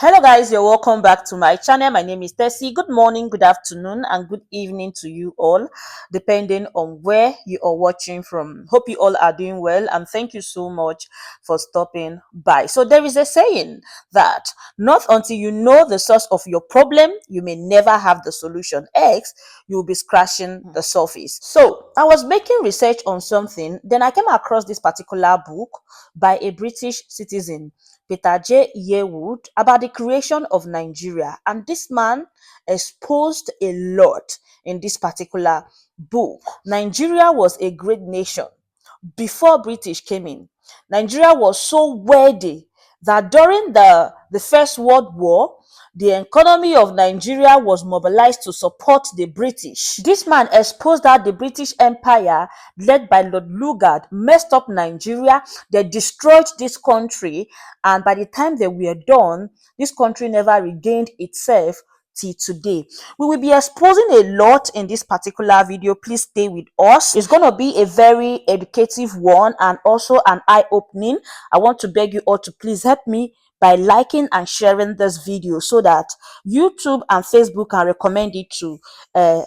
Hello guys, you're welcome back to my channel. My name is Tessie. Good morning, good afternoon, and good evening to you all, depending on where you are watching from. Hope you all are doing well, and thank you so much for stopping by. So there is a saying that not until you know the source of your problem, you may never have the solution. X, you'll be scratching the surface. So I was making research on something, then I came across this particular book by a British citizen, Peter J. Yearwood, about the creation of Nigeria. And this man exposed a lot in this particular book. Nigeria was a great nation before British came in. Nigeria was so wealthy that during the First World War, the economy of Nigeria was mobilized to support the British. This man exposed that the British Empire, led by Lord Lugard, messed up Nigeria. They destroyed this country, and by the time they were done, this country never regained itself till today. We will be exposing a lot in this particular video. Please stay with us. It's going to be a very educative one and also an eye-opening. I want to beg you all to please help me by liking and sharing this video so that YouTube and Facebook can recommend it to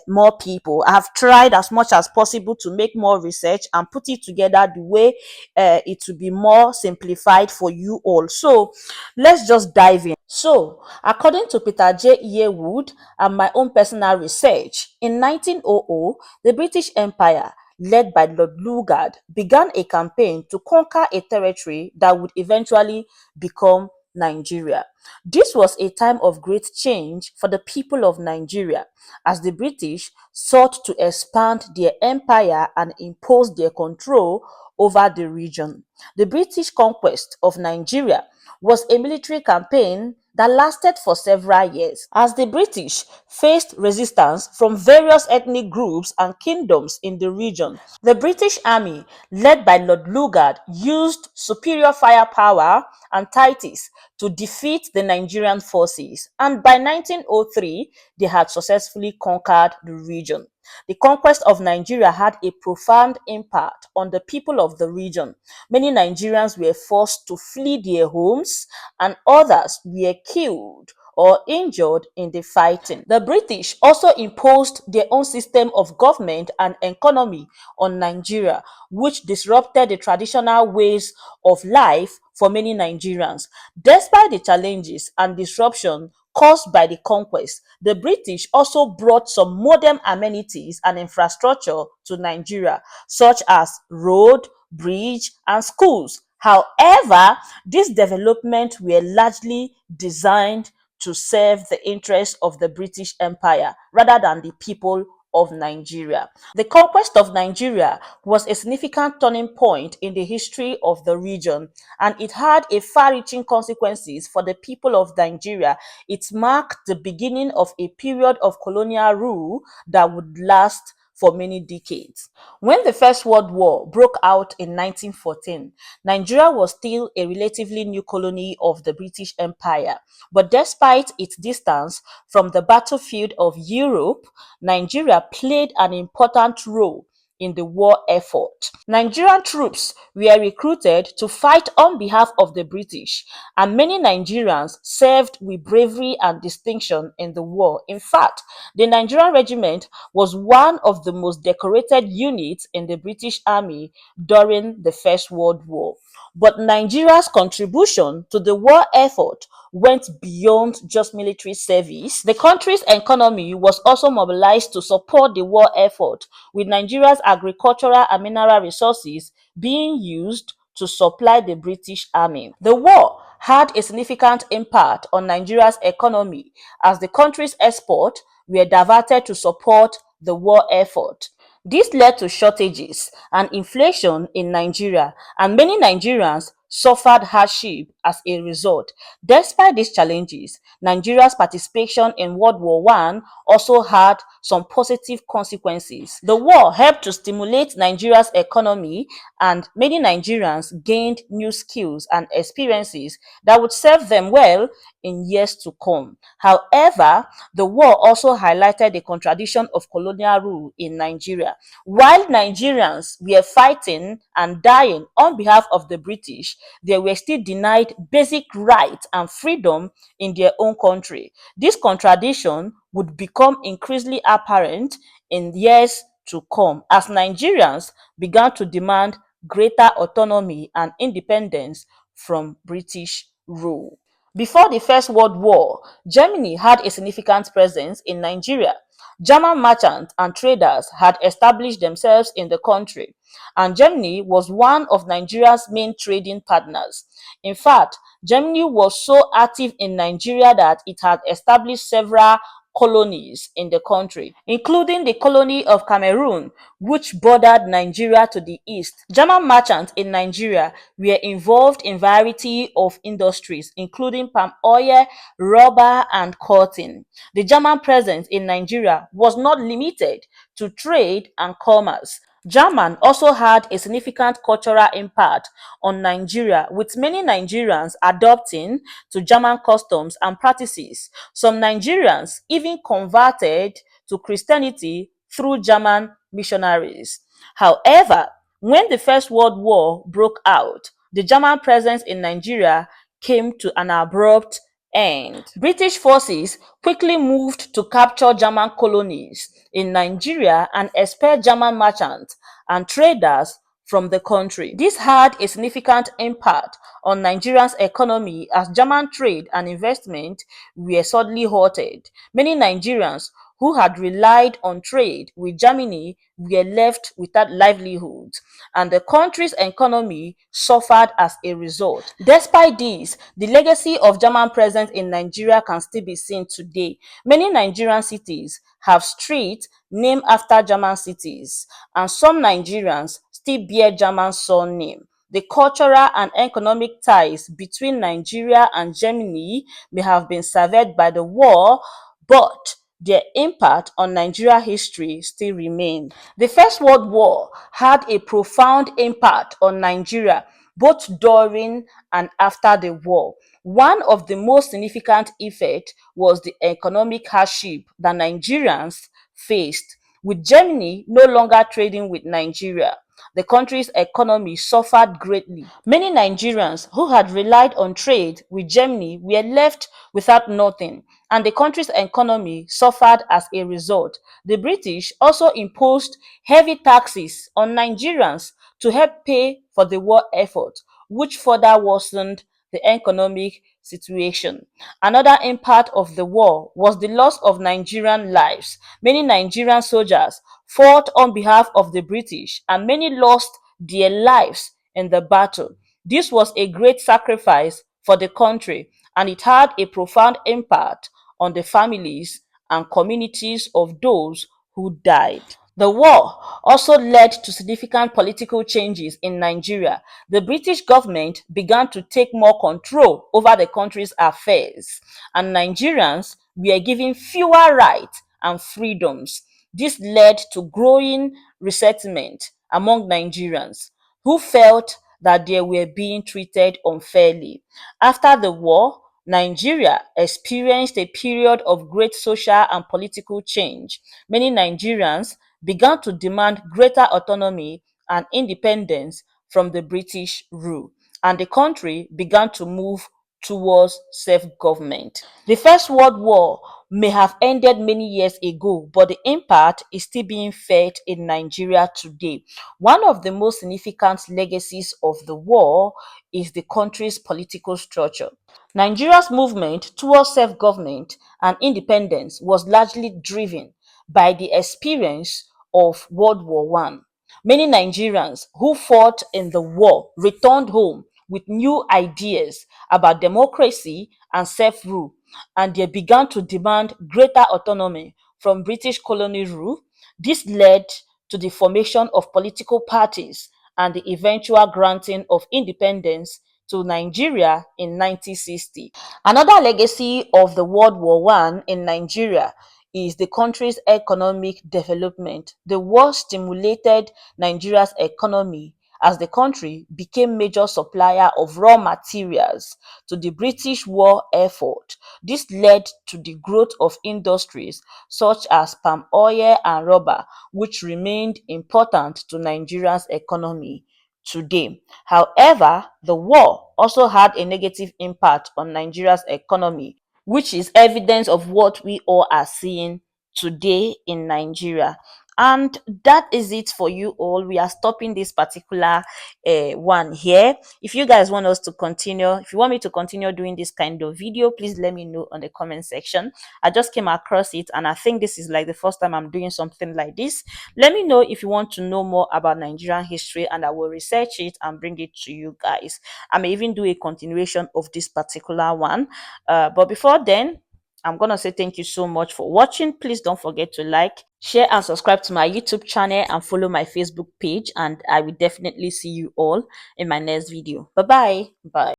more people. I have tried as much as possible to make more research and put it together the way it will be more simplified for you all. So let's just dive in. So, according to Peter J. Yearwood and my own personal research, in 1900, the British Empire, led by Lord Lugard, began a campaign to conquer a territory that would eventually become Nigeria. This was a time of great change for the people of Nigeria, as the British sought to expand their empire and impose their control over the region. The British conquest of Nigeria was a military campaign that lasted for several years, as the British faced resistance from various ethnic groups and kingdoms in the region. The British Army, led by Lord Lugard, used superior firepower and tactics to defeat the Nigerian forces, and by 1903, they had successfully conquered the region. The conquest of Nigeria had a profound impact on the people of the region. Many Nigerians were forced to flee their homes, and others were killed or injured in the fighting. The British also imposed their own system of government and economy on Nigeria, which disrupted the traditional ways of life for many Nigerians. Despite the challenges and disruption caused by the conquest, the British also brought some modern amenities and infrastructure to Nigeria, such as road, bridge, and schools. However, these developments were largely designed to serve the interests of the British Empire rather than the people of Nigeria. The conquest of Nigeria was a significant turning point in the history of the region, and it had a far-reaching consequences for the people of Nigeria. It marked the beginning of a period of colonial rule that would last for many decades. When the First World War broke out in 1914, Nigeria was still a relatively new colony of the British Empire. But despite its distance from the battlefield of Europe, Nigeria played an important role in the war effort. Nigerian troops were recruited to fight on behalf of the British, and many Nigerians served with bravery and distinction in the war. In fact, the Nigerian regiment was one of the most decorated units in the British Army during the First World War. But Nigeria's contribution to the war effort went beyond just military service. The country's economy was also mobilized to support the war effort, with Nigeria's agricultural and mineral resources being used to supply the British Army. The war had a significant impact on Nigeria's economy, as the country's exports were diverted to support the war effort. This led to shortages and inflation in Nigeria, and many Nigerians suffered hardship as a result. Despite these challenges, Nigeria's participation in World War I also had some positive consequences. The war helped to stimulate Nigeria's economy, and many Nigerians gained new skills and experiences that would serve them well in years to come. However, the war also highlighted the contradiction of colonial rule in Nigeria. While Nigerians were fighting and dying on behalf of the British, they were still denied basic rights and freedom in their own country. This contradiction would become increasingly apparent in years to come as Nigerians began to demand greater autonomy and independence from British rule. Before the First World War, Germany had a significant presence in Nigeria. German merchants and traders had established themselves in the country, and Germany was one of Nigeria's main trading partners. In fact, Germany was so active in Nigeria that it had established several colonies in the country, including the colony of Cameroon, which bordered Nigeria to the east. German merchants in Nigeria were involved in variety of industries, including palm oil, rubber, and cotton. The German presence in Nigeria was not limited to trade and commerce. German also had a significant cultural impact on Nigeria, with many Nigerians adopting to German customs and practices. Some Nigerians even converted to Christianity through German missionaries. However, when the First World War broke out, the German presence in Nigeria came to an abrupt end. British forces quickly moved to capture German colonies in Nigeria and expel German merchants and traders from the country. This had a significant impact on Nigeria's economy as German trade and investment were suddenly halted. Many Nigerians who had relied on trade with Germany were left without livelihoods, and the country's economy suffered as a result. Despite this, the legacy of German presence in Nigeria can still be seen today. Many Nigerian cities have streets named after German cities, and some Nigerians still bear German surname. The cultural and economic ties between Nigeria and Germany may have been severed by the war, but their impact on Nigeria history still remain. The First World War had a profound impact on Nigeria both during and after the war. One of the most significant effects was the economic hardship that Nigerians faced. With Germany no longer trading with Nigeria, the country's economy suffered greatly. Many Nigerians who had relied on trade with Germany were left without nothing, and the country's economy suffered as a result. The British also imposed heavy taxes on Nigerians to help pay for the war effort, which further worsened the economic situation. Another impact of the war was the loss of Nigerian lives. Many Nigerian soldiers fought on behalf of the British, and many lost their lives in the battle. This was a great sacrifice for the country, and it had a profound impact on the families and communities of those who died. The war also led to significant political changes in Nigeria. The British government began to take more control over the country's affairs, and Nigerians were given fewer rights and freedoms. This led to growing resentment among Nigerians who felt that they were being treated unfairly. After the war, Nigeria experienced a period of great social and political change. Many Nigerians began to demand greater autonomy and independence from the British rule, and the country began to move towards self-government. The First World War may have ended many years ago, but the impact is still being felt in Nigeria today. One of the most significant legacies of the war is the country's political structure. Nigeria's movement towards self-government and independence was largely driven by the experience of World War One. Many Nigerians who fought in the war returned home with new ideas about democracy and self-rule, and they began to demand greater autonomy from British colonial rule. This led to the formation of political parties and the eventual granting of independence to Nigeria in 1960. Another legacy of the World War One in Nigeria is the country's economic development. The war stimulated Nigeria's economy as the country became major supplier of raw materials to the British war effort. This led to the growth of industries such as palm oil and rubber, which remained important to Nigeria's economy today. However, the war also had a negative impact on Nigeria's economy, which is evidence of what we all are seeing today in Nigeria. And that is it for you all. We are stopping this particular one here. If you guys want us to continue, if you want me to continue doing this kind of video, please let me know on the comment section. I just came across it and I think this is like the first time I'm doing something like this. Let me know if you want to know more about Nigerian history and I will research it and bring it to you guys. I may even do a continuation of this particular one. But before then, I'm going to say thank you so much for watching. Please don't forget to like, share, and subscribe to my YouTube channel and follow my Facebook page. And I will definitely see you all in my next video. Bye-bye. Bye.